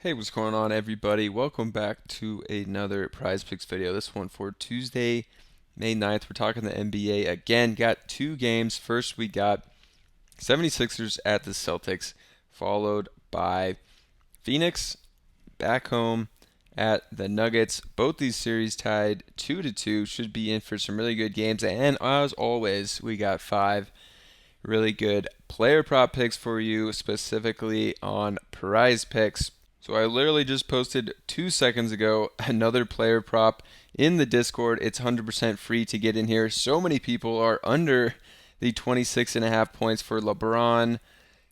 Hey, what's going on, everybody? Welcome back to another Prizepicks video. This one for Tuesday, May 9th. We're talking the NBA again. Got two games. First, we got 76ers at the Celtics, followed by Phoenix back home at the Nuggets. Both these series tied 2-2. Should be in for some really good games. And as always, we got five really good player prop picks for you, specifically on Prizepicks. So I literally just posted 2 seconds ago another player prop in the Discord. It's 100% free to get in here. So many people are under the 26.5 points for LeBron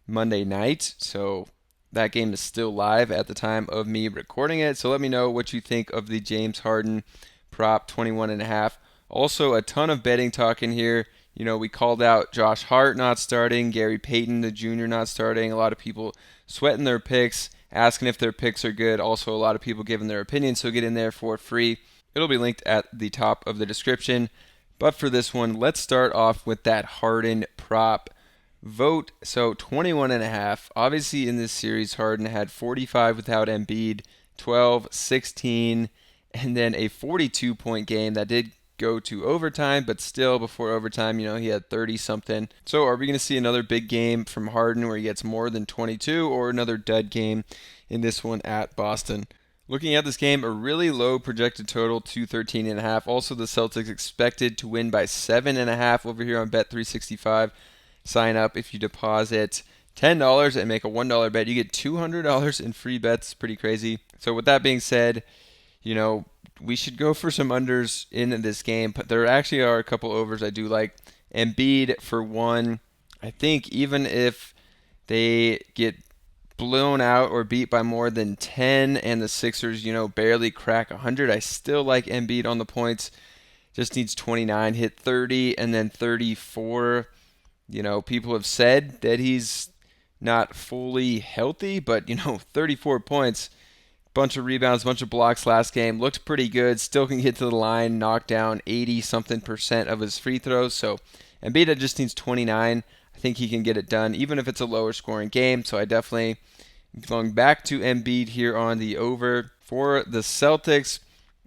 Monday night. So that game is still live at the time of me recording it. So let me know what you think of the James Harden prop 21.5. Also, a ton of betting talk in here. We called out Josh Hart not starting, Gary Payton the Jr. not starting. A lot of people sweating their picks, asking if their picks are good. Also, a lot of people giving their opinions, so get in there for free. It'll be linked at the top of the description. But for this one, let's start off with that Harden prop vote. So 21.5. Obviously, in this series, Harden had 45 without Embiid, 12, 16, and then a 42-point game that did go to overtime, but still before overtime, he had 30 something. So are we going to see another big game from Harden where he gets more than 22, or another dud game in this one at Boston? Looking at this game, a really low projected total, 213.5. Also, the Celtics expected to win by 7.5 over here on Bet365. Sign up if you deposit $10 and make a $1 bet. You get $200 in free bets. Pretty crazy. So with that being said, we should go for some unders in this game, but there actually are a couple overs I do like. Embiid for one. I think even if they get blown out or beat by more than 10 and the Sixers, barely crack 100, I still like Embiid on the points. Just needs 29, hit 30, and then 34. People have said that he's not fully healthy, but 34 points, bunch of rebounds, bunch of blocks last game. Looked pretty good. Still can get to the line, knock down 80 something percent of his free throws. So Embiid just needs 29. I think he can get it done, even if it's a lower scoring game. So I definitely going back to Embiid here on the over. For the Celtics,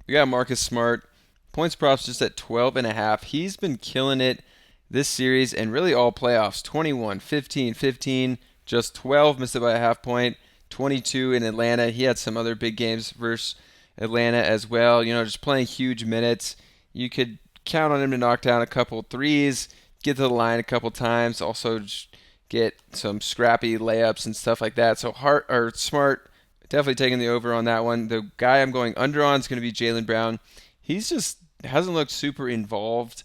we got Marcus Smart. Points props just at 12.5. He's been killing it this series and really all playoffs. 21, 15, 15, just 12, missed it by a half point. 22 in Atlanta. He had some other big games versus Atlanta as well. Just playing huge minutes. You could count on him to knock down a couple threes, get to the line a couple times, also just get some scrappy layups and stuff like that. So Hart or Smart, definitely taking the over on that one. The guy I'm going under on is going to be Jaylen Brown. He's just hasn't looked super involved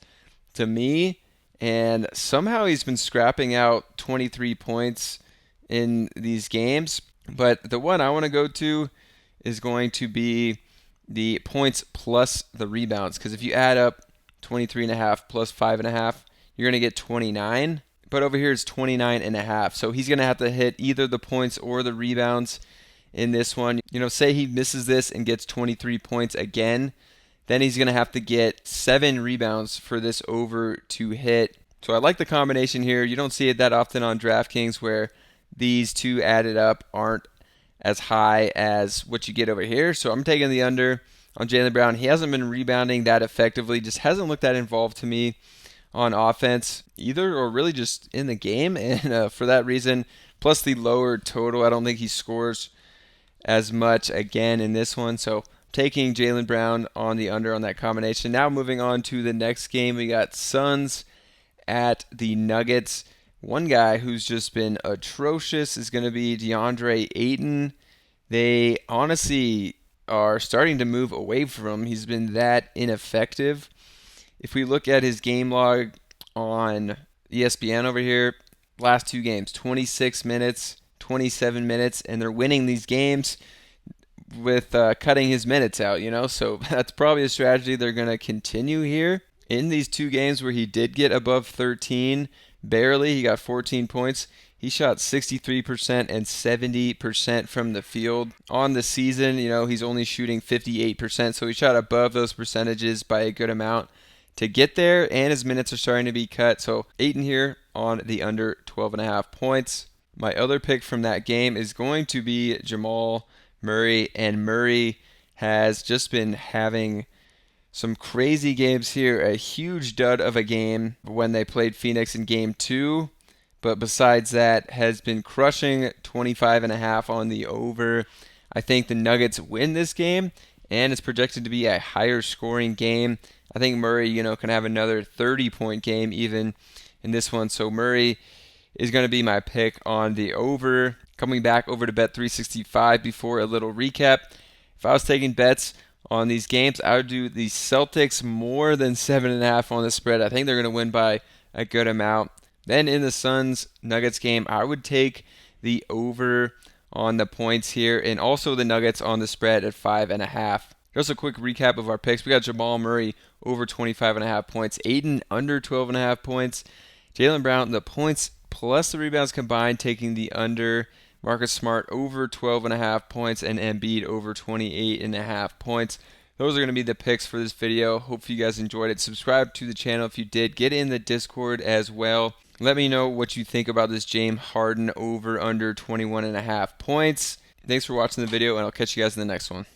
to me, and somehow he's been scrapping out 23 points in these games. But the one I want to go to is going to be the points plus the rebounds. Because if you add up 23.5 plus 5.5, you're going to get 29. But over here it's 29.5. So he's going to have to hit either the points or the rebounds in this one. Say he misses this and gets 23 points again, then he's going to have to get 7 rebounds for this over to hit. So I like the combination here. You don't see it that often on DraftKings where these two added up aren't as high as what you get over here. So I'm taking the under on Jaylen Brown. He hasn't been rebounding that effectively, just hasn't looked that involved to me on offense either, or really just in the game. And for that reason, plus the lower total, I don't think he scores as much again in this one. So I'm taking Jaylen Brown on the under on that combination. Now moving on to the next game, we got Suns at the Nuggets. One guy who's just been atrocious is going to be DeAndre Ayton. They honestly are starting to move away from him. He's been that ineffective. If we look at his game log on ESPN over here, last two games, 26 minutes, 27 minutes, and they're winning these games with cutting his minutes out, So that's probably a strategy they're going to continue here. In these two games where he did get above 13, barely, he got 14 points. He shot 63% and 70% from the field. On the season, he's only shooting 58%, so he shot above those percentages by a good amount to get there, and his minutes are starting to be cut. So Ayton here on the under 12.5 points. My other pick from that game is going to be Jamal Murray, and Murray has just been having some crazy games here. A huge dud of a game when they played Phoenix in game 2. But besides that, has been crushing 25.5 on the over. I think the Nuggets win this game, and it's projected to be a higher scoring game. I think Murray, can have another 30-point game even in this one. So Murray is going to be my pick on the over. Coming back over to Bet365 before a little recap. If I was taking bets on these games, I would do the Celtics more than 7.5 on the spread. I think they're going to win by a good amount. Then in the Suns-Nuggets game, I would take the over on the points here, and also the Nuggets on the spread at 5.5. Just a quick recap of our picks. We got Jamal Murray over 25.5 points, Aiden under 12.5 points, Jaylen Brown the points plus the rebounds combined taking the under, Marcus Smart over 12.5 points, and Embiid over 28.5 points. Those are going to be the picks for this video. Hope you guys enjoyed it. Subscribe to the channel if you did. Get in the Discord as well. Let me know what you think about this James Harden over under 21.5 points. Thanks for watching the video, and I'll catch you guys in the next one.